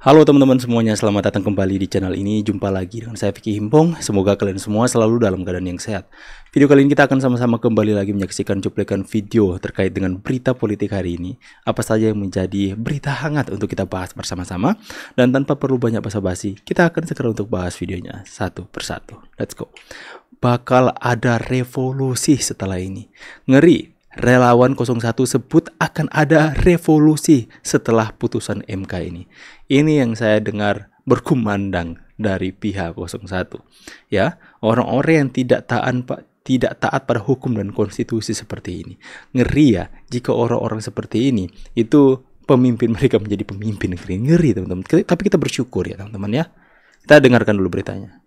Halo teman-teman semuanya, selamat datang kembali di channel ini. Jumpa lagi dengan saya Vicky Himpong. Semoga kalian semua selalu dalam keadaan yang sehat. Video kali ini kita akan sama-sama kembali lagi menyaksikan cuplikan video terkait dengan berita politik hari ini. Apa saja yang menjadi berita hangat untuk kita bahas bersama-sama. Dan tanpa perlu banyak basa-basi, kita akan segera untuk bahas videonya satu persatu. Let's go. Bakal ada revolusi setelah ini. Ngeri. Relawan 01 sebut akan ada revolusi setelah putusan MK ini. Ini yang saya dengar berkumandang dari pihak 01. Ya, orang-orang yang tidak taat pada hukum dan konstitusi seperti ini. Ngeri ya, jika orang-orang seperti ini itu pemimpin mereka menjadi pemimpin negeri. Ngeri teman-teman. Tapi kita bersyukur ya teman-teman ya. Kita dengarkan dulu beritanya.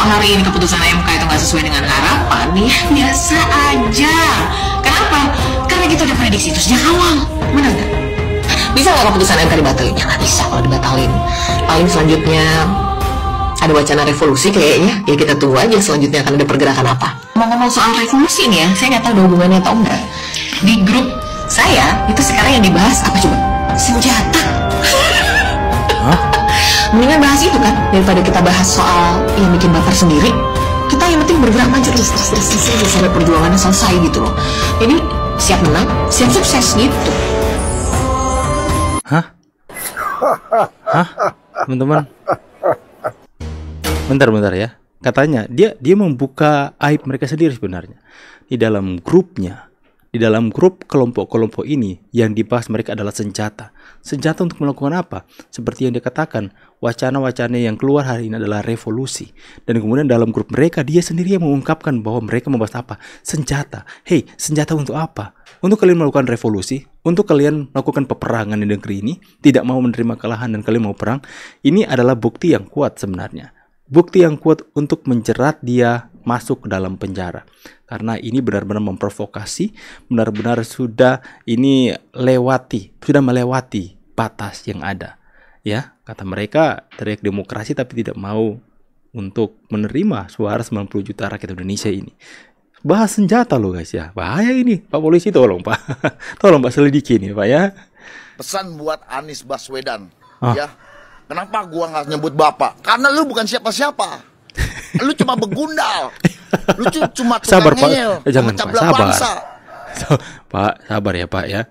Hari ini keputusan MK itu nggak sesuai dengan harapan, ya biasa aja. Kenapa? Karena kita udah prediksi itu sejak awal. Benar nggak? Bisa nggak keputusan MK dibatalin? Ya nggak bisa kalau dibatalin. Paling selanjutnya ada wacana revolusi kayaknya. Ya kita tunggu aja selanjutnya akan ada pergerakan apa. Ngomong-ngomong soal revolusi nih ya, saya nggak tahu ada hubungannya atau enggak. Di grup saya itu sekarang yang dibahas apa coba? Senjata. Hah? Mendingan bahas itu kan daripada kita bahas soal yang bikin bakar sendiri. Kita yang penting bergerak maju terus sampai perjuangannya selesai gitu loh. Jadi siap menang, siap sukses gitu. Hah? Teman-teman. Bentar ya. Katanya dia membuka aib mereka sendiri sebenarnya. Di dalam grupnya, di dalam grup kelompok-kelompok ini yang dibahas mereka adalah senjata. Senjata untuk melakukan apa? Seperti yang dikatakan, wacana-wacana yang keluar hari ini adalah revolusi. Dan kemudian dalam grup mereka, dia sendiri yang mengungkapkan bahwa mereka membahas apa? Senjata. Hei, senjata untuk apa? Untuk kalian melakukan revolusi? Untuk kalian melakukan peperangan di negeri ini? Tidak mau menerima kekalahan dan kalian mau perang? Ini adalah bukti yang kuat sebenarnya. Bukti yang kuat untuk menjerat dia masuk ke dalam penjara. Karena ini benar-benar memprovokasi, benar-benar sudah melewati batas yang ada. Ya, kata mereka teriak demokrasi tapi tidak mau untuk menerima suara 90 juta rakyat Indonesia ini. Bahas senjata loh guys ya. Bahaya ini. Pak polisi tolong Pak. Tolong Pak selidiki ini Pak ya. Pesan buat Anies Baswedan ya. Kenapa gua nggak nyebut bapak? Karena lu bukan siapa-siapa. Lu cuma begundal. Lu cuma tukang ngeyel. Jangan Pak, sabar. Pak, sabar ya Pak ya.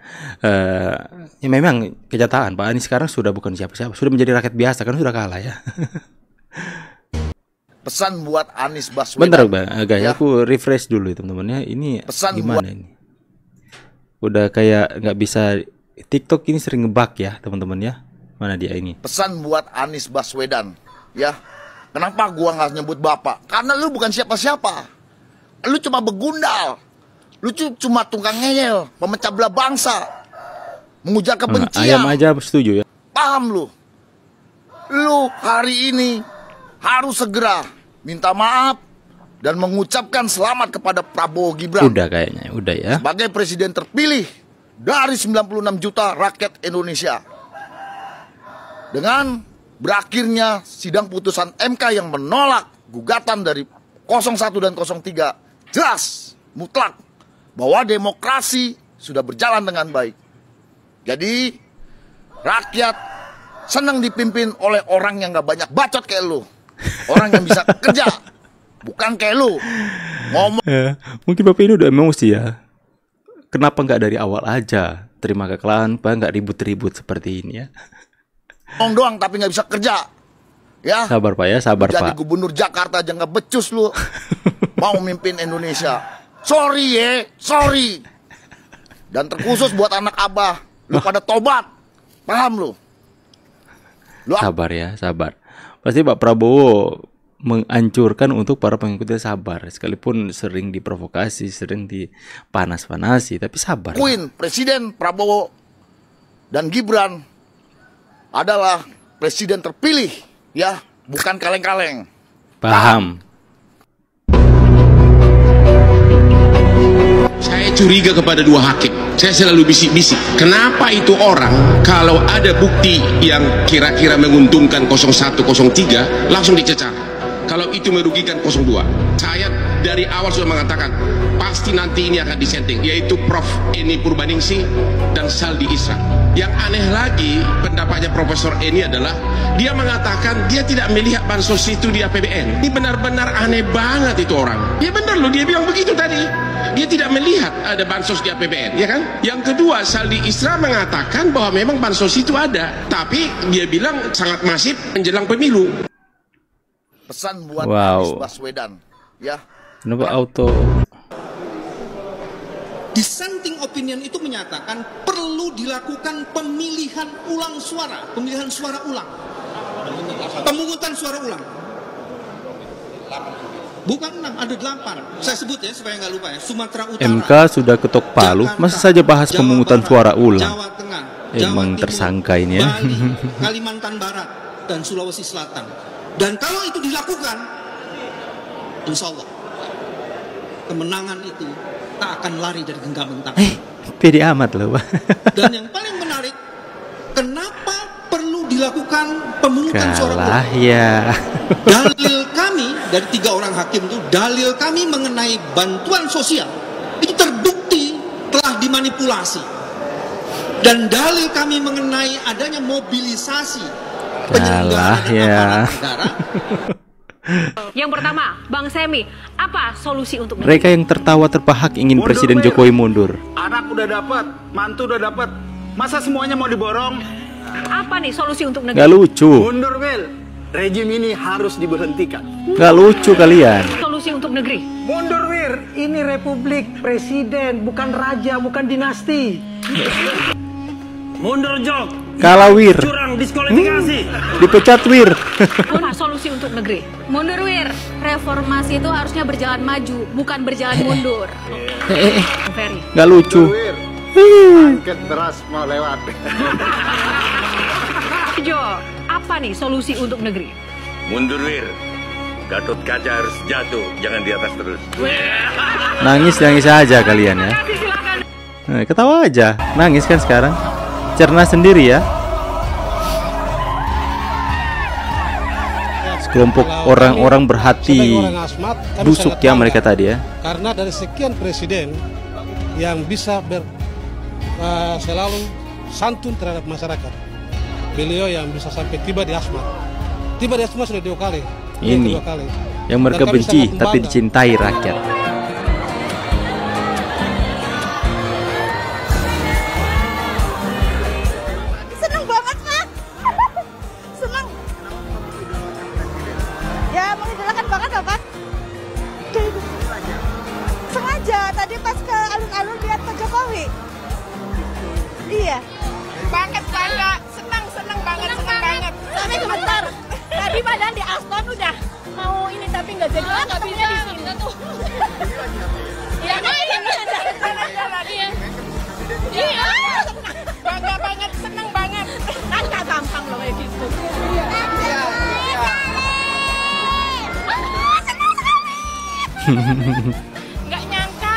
Ya memang kenyataan Pak Anies sekarang sudah bukan siapa-siapa, sudah menjadi rakyat biasa kan, sudah kalah ya. Pesan buat Anies Baswedan. Bentar Bang, guys, ya. Aku refresh dulu teman-teman ya. Ini pesan gimana ini? Udah kayak nggak bisa. TikTok ini sering ngebug ya teman-teman ya. Mana dia ini? Pesan buat Anies Baswedan ya. Kenapa gua nggak nyebut bapak? Karena lu bukan siapa-siapa. Lu cuma begundal. Lu cuma tukang ngeyel, pemecah belah bangsa, mengujar kebencian. Ayam aja setuju ya. Paham lu? Lu hari ini harus segera minta maaf dan mengucapkan selamat kepada Prabowo Gibran. Udah kayaknya, udah ya. Sebagai presiden terpilih dari 96 juta rakyat Indonesia. Dengan berakhirnya sidang putusan MK yang menolak gugatan dari 01 dan 03, jelas mutlak bahwa demokrasi sudah berjalan dengan baik. Jadi rakyat senang dipimpin oleh orang yang gak banyak bacot kayak lu. Orang yang bisa kerja, bukan kayak lu ngomong. Ya, mungkin Bapak ini udah emosi ya. Kenapa nggak dari awal aja terima kekalahan, Pak, nggak ribut-ribut seperti ini ya. Ngomong doang tapi nggak bisa kerja. Ya. Sabar Pak ya, sabar Jadi Pak. Gubernur Jakarta aja nggak becus lu. Mau mimpin Indonesia. Sorry ya, sorry. Dan terkhusus buat anak abah, lu pada tobat. Paham lu? Sabar ya, sabar. Pasti Pak Prabowo menganjurkan untuk para pengikutnya sabar. Sekalipun sering diprovokasi, sering dipanas-panasi, tapi sabar. Presiden Prabowo dan Gibran adalah presiden terpilih, ya, bukan kaleng-kaleng. Paham. Saya curiga kepada dua hakim. Saya selalu bisik-bisik. Kenapa itu orang kalau ada bukti yang kira-kira menguntungkan 01, 03 langsung dicecar? Kalau itu merugikan 02. Saya dari awal sudah mengatakan pasti nanti ini akan disetting, yaitu Prof. Eni Purbaningsih dan Saldi Isra. Yang aneh lagi pendapatnya Profesor Eni adalah dia mengatakan dia tidak melihat bansos itu di APBN. Ini benar-benar aneh banget itu orang. Ya benar loh, dia bilang begitu tadi. Dia tidak melihat ada bansos di APBN, ya kan? Yang kedua, Saldi Isra mengatakan bahwa memang bansos itu ada, tapi dia bilang sangat masif menjelang pemilu. Pesan buat Wow. Anies Baswedan, ya. Kenapa auto? Dissenting opinion itu menyatakan perlu dilakukan pemilihan ulang suara, pemilihan suara ulang, pemungutan suara ulang. Bukan 6, ada 8. Saya sebut ya supaya nggak lupa ya. Sumatera Utara, MK sudah ketok palu, Jakarta, masa saja bahas Jawa pemungutan Barat, suara ulang. Jawa Tengah, Emang Jawa Timur, tersangka ini ya. Bali, Kalimantan Barat, dan Sulawesi Selatan. Dan kalau itu dilakukan, insya Allah kemenangan itu tak akan lari dari genggaman tangan. Pede amat loh. Dan yang paling menarik, kenapa perlu dilakukan pemungutan suara Kalah ulang? ya. Dalil kami dari 3 orang hakim itu, dalil kami mengenai bantuan sosial itu terbukti telah dimanipulasi. Dan dalil kami mengenai adanya mobilisasi Kalah penyelenggara dan ya. aparat negara. Yang pertama, Bang Semi, apa solusi untuk Mereka yang tertawa terbahak ingin Mundur, Presiden Wil. Jokowi mundur. Anak udah dapat, mantu udah dapat, masa semuanya mau diborong? apa nih solusi untuk negeri? Gak lucu. Mundur, Wil. Rejim ini harus diberhentikan. Gak lucu kalian. Solusi untuk negeri. Mundur, Wir. Ini republik, presiden, bukan raja, bukan dinasti. Mundur, Jok. Kalah Wir. Curang, diskualifikasi. Dipecat Wir. Apa solusi untuk negeri? Mundur Wir, reformasi itu harusnya berjalan maju, bukan berjalan mundur. Ferry. Gak lucu. Wir. Angket beras mau lewat. Jo, apa nih solusi untuk negeri? Mundur Wir, Gatot Kaca harus jatuh, jangan di atas terus. Nangis aja kalian ya. Kasih silakan. Nah, ketawa aja. Nangis kan sekarang. Cerna sendiri ya. Sekelompok orang-orang berhati busuk ya mereka tadi ya. Karena dari sekian presiden yang bisa selalu santun terhadap masyarakat, beliau yang bisa sampai tiba di Asmat sudah 2 kali. Ini 2 kali. yang mereka Dan kami benci sangat tapi membangga. dicintai rakyat. Seneng banget kan? Seneng. Ya mengidolakan banget Bapak. Sengaja tadi pas ke alun-alun lihat Pak Jokowi. Iya. Banget bangga, seneng banget, seneng banget. Tapi sebentar. Tadi padahal di Aston udah mau ini tapi nggak jadi. Nggak bisa di sini. Iya, ini ada jalan-jalan. Iya. Bangga banget, seneng banget. Kan nggak gampang loh kayak gitu. Iya. Seneng sekali. Nggak nyangka.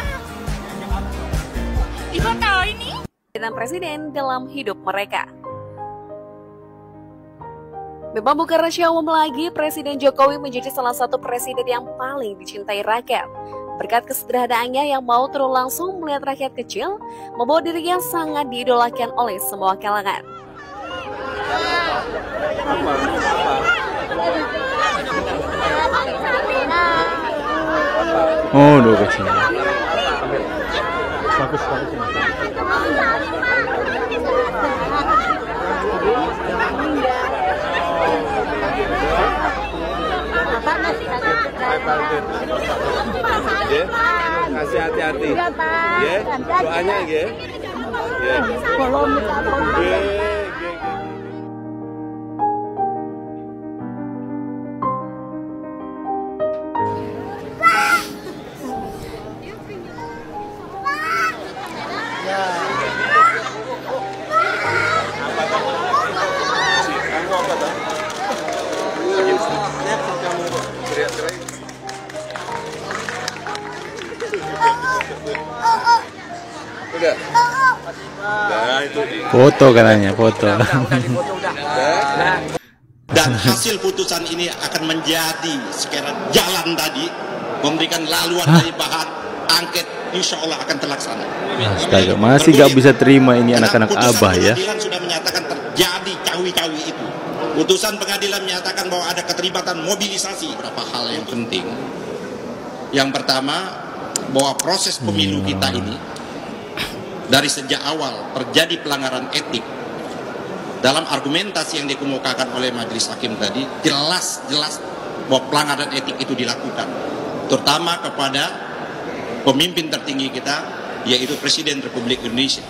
Ibu tahu ini? Dan presiden dalam hidup mereka. Memang bukan rahasia umum lagi, Presiden Jokowi menjadi salah satu presiden yang paling dicintai rakyat. Berkat kesederhanaannya yang mau turun langsung melihat rakyat kecil, membawa dirinya sangat diidolakan oleh semua kalangan. Oh, udah kecil. Kasih hati-hati. Ya, doanya ya. Udah. Nah, itu dia. Foto katanya, foto. Dan hasil putusan ini akan menjadi sekiranya jalan tadi, memberikan laluan dari bahan angket insya Allah akan terlaksana. Astaga, masih nggak bisa terima ini anak-anak Abah ya. Pengadilan sudah menyatakan terjadi cawi-cawi itu. Putusan pengadilan menyatakan bahwa ada keterlibatan mobilisasi. Beberapa hal yang penting. Yang pertama, bahwa proses pemilu kita ini dari sejak awal terjadi pelanggaran etik. Dalam argumentasi yang dikemukakan oleh majelis hakim tadi, jelas bahwa pelanggaran etik itu dilakukan, terutama kepada pemimpin tertinggi kita, yaitu Presiden Republik Indonesia.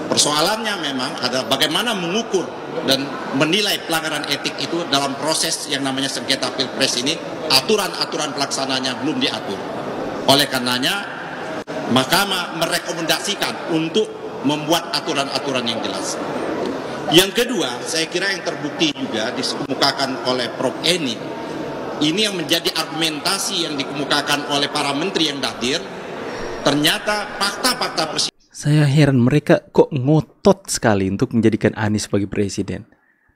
Persoalannya memang adalah bagaimana mengukur dan menilai pelanggaran etik itu dalam proses yang namanya sengketa pilpres ini. Aturan-aturan pelaksananya belum diatur. Oleh karenanya, Mahkamah merekomendasikan untuk membuat aturan-aturan yang jelas. Yang kedua, saya kira yang terbukti juga dikemukakan oleh Prof. Eni, ini yang menjadi argumentasi yang dikemukakan oleh para menteri yang hadir, ternyata fakta-fakta presiden. Saya heran mereka kok ngotot sekali untuk menjadikan Anies sebagai presiden.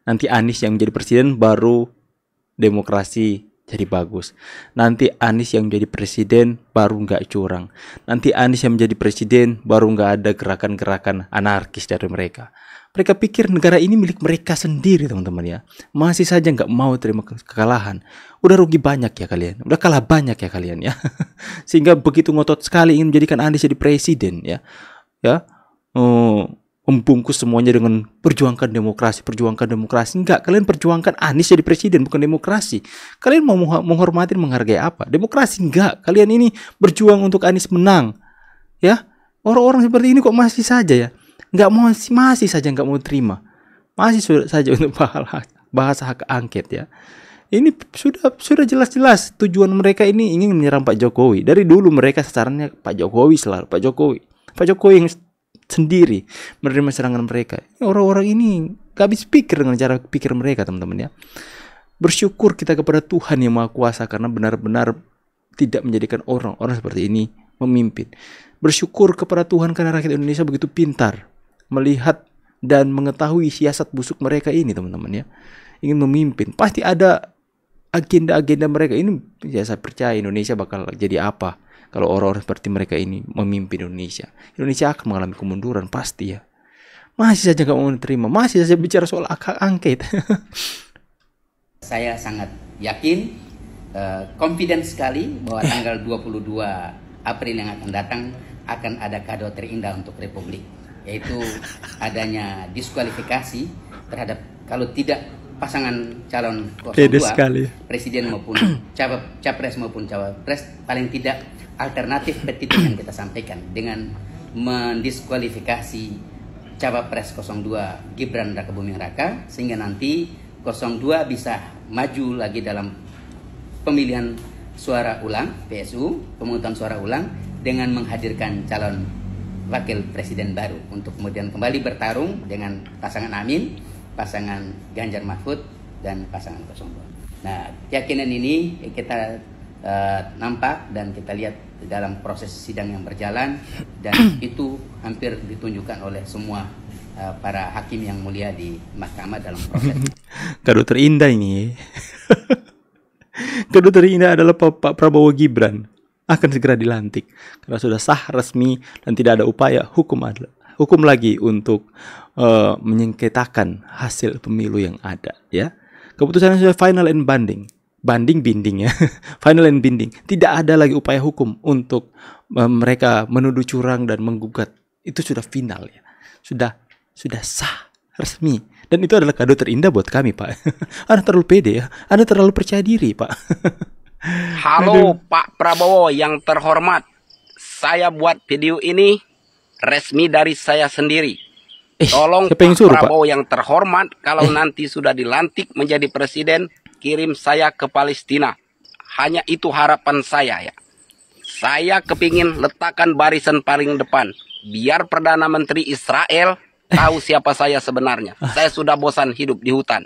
Nanti Anies yang menjadi presiden baru demokrasi jadi bagus. Nanti Anies yang menjadi presiden baru nggak curang. Nanti Anies yang menjadi presiden baru nggak ada gerakan-gerakan anarkis dari mereka. Mereka pikir negara ini milik mereka sendiri, teman-teman ya. Masih saja nggak mau terima kekalahan. Udah rugi banyak ya kalian. Udah kalah banyak ya kalian ya. Sehingga begitu ngotot sekali ingin menjadikan Anies jadi presiden ya. Membungkus semuanya dengan perjuangkan demokrasi. Enggak, kalian perjuangkan Anies jadi presiden, bukan demokrasi. Kalian mau menghormati, menghargai apa? Demokrasi enggak. Kalian ini berjuang untuk Anies menang. Ya, orang-orang seperti ini kok masih saja ya, masih saja nggak mau terima, masih saja untuk bahas hak angket ya. Ini sudah jelas-jelas tujuan mereka ini ingin menyerang Pak Jokowi. Dari dulu mereka sasarannya Pak Jokowi selalu, Pak Jokowi yang sendiri menerima serangan mereka. Orang-orang ini gak habis pikir dengan cara pikir mereka, teman-teman ya. Bersyukur kita kepada Tuhan yang Maha Kuasa karena benar-benar tidak menjadikan orang-orang seperti ini memimpin. Bersyukur kepada Tuhan karena rakyat Indonesia begitu pintar melihat dan mengetahui siasat busuk mereka ini, teman-teman ya. Ingin memimpin, pasti ada agenda-agenda mereka ini. Ya saya percaya Indonesia bakal jadi apa kalau orang-orang seperti mereka ini memimpin Indonesia. Indonesia akan mengalami kemunduran pasti ya. Masih saja gak mau terima, masih saja bicara soal hak angket. Saya sangat yakin, confident sekali bahwa tanggal 22 April yang akan datang akan ada kado terindah untuk Republik, yaitu adanya diskualifikasi terhadap, kalau tidak pasangan calon 02, presiden maupun capres maupun cawapres, paling tidak alternatif petitum yang kita sampaikan dengan mendiskualifikasi cawapres 02 Gibran Rakabuming Raka, sehingga nanti 02 bisa maju lagi dalam pemilihan suara ulang, PSU, pemungutan suara ulang, dengan menghadirkan calon wakil presiden baru untuk kemudian kembali bertarung dengan pasangan Amin, pasangan Ganjar Mahfud, dan pasangan 02. Nah, keyakinan ini kita nampak dan kita lihat dalam proses sidang yang berjalan, dan itu hampir ditunjukkan oleh semua para hakim yang mulia di mahkamah dalam proses. Kado terindah ini. Kado terindah adalah Pak Prabowo Gibran akan segera dilantik karena sudah sah resmi dan tidak ada upaya hukum lagi untuk menyengketakan hasil pemilu yang ada ya. Keputusannya sudah final and binding ya. Final and binding. Tidak ada lagi upaya hukum untuk mereka menuduh curang dan menggugat. Itu sudah final ya. Sudah sah resmi. Dan itu adalah kado terindah buat kami, Pak. Anda terlalu pede ya. Anda terlalu percaya diri, Pak. Halo Pak Prabowo yang terhormat. Saya buat video ini resmi dari saya sendiri. Tolong Pak Prabowo yang terhormat, kalau nanti sudah dilantik menjadi presiden, kirim saya ke Palestina. Hanya itu harapan saya ya. Saya kepingin letakkan barisan paling depan, biar Perdana Menteri Israel tahu siapa saya sebenarnya. Saya sudah bosan hidup di hutan.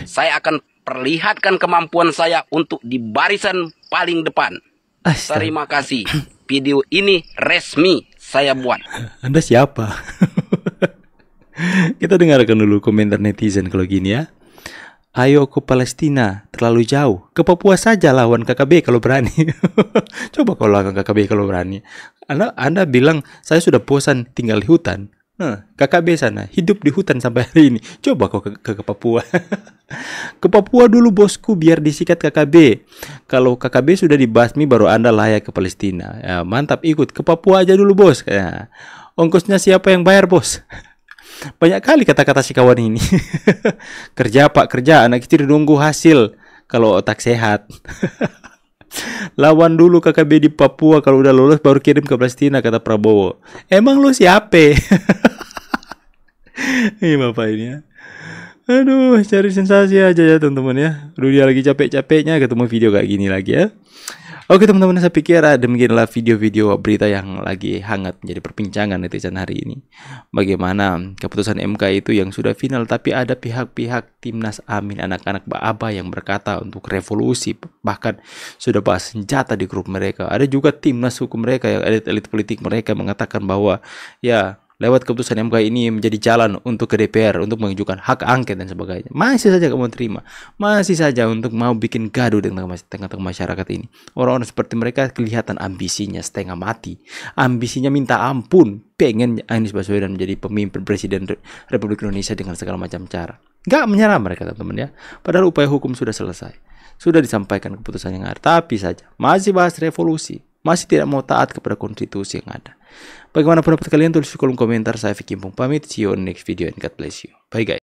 Saya akan perlihatkan kemampuan saya untuk di barisan paling depan. Terima kasih. Video ini resmi saya buat. Anda siapa? Kita dengarkan dulu komentar netizen kalau gini ya. Ayo ke Palestina, terlalu jauh. Ke Papua saja lawan KKB kalau berani. Coba kalau lawan KKB kalau berani. Anda bilang, saya sudah bosan tinggal di hutan. KKB sana, hidup di hutan sampai hari ini. Coba kau ke Papua. Ke Papua dulu bosku, biar disikat KKB. Kalau KKB sudah dibasmi, baru Anda layak ke Palestina. Ya, mantap, ikut. Ke Papua aja dulu bos. Ya. Ongkosnya siapa yang bayar bos? Banyak kali kata-kata si kawan ini. Kerja pak, kerja. Anak istri nunggu hasil. Kalau otak sehat. Lawan dulu KKB di Papua. Kalau udah lolos baru kirim ke Palestina, kata Prabowo. Emang lu siapa? Ini bapak ini ya. Aduh, cari sensasi aja ya teman-teman ya. Dia lagi capek-capeknya ketemu video kayak gini lagi ya. Oke teman-teman, saya pikir demikianlah video-video berita yang lagi hangat menjadi perbincangan netizen hari ini. Bagaimana keputusan MK itu yang sudah final, tapi ada pihak-pihak Timnas Amin, anak-anak Aba yang berkata untuk revolusi, bahkan sudah bahas senjata di grup mereka. Ada juga Timnas hukum mereka, yang elit-elit politik mereka mengatakan bahwa ya lewat keputusan MK ini menjadi jalan untuk ke DPR untuk mengajukan hak angket dan sebagainya. Masih saja kamu terima, masih saja untuk mau bikin gaduh di tengah-tengah masyarakat ini. Orang-orang seperti mereka kelihatan ambisinya setengah mati, ambisinya minta ampun, pengen Anies Baswedan menjadi pemimpin presiden Republik Indonesia dengan segala macam cara. Gak menyerah mereka teman-teman ya. Padahal upaya hukum sudah selesai, sudah disampaikan keputusan yang ada, tapi saja masih bahas revolusi, masih tidak mau taat kepada konstitusi yang ada. Bagaimana pendapat kalian? Tulis di kolom komentar. Saya Vicky Himpong pamit. See you on next video and God bless you. Bye guys.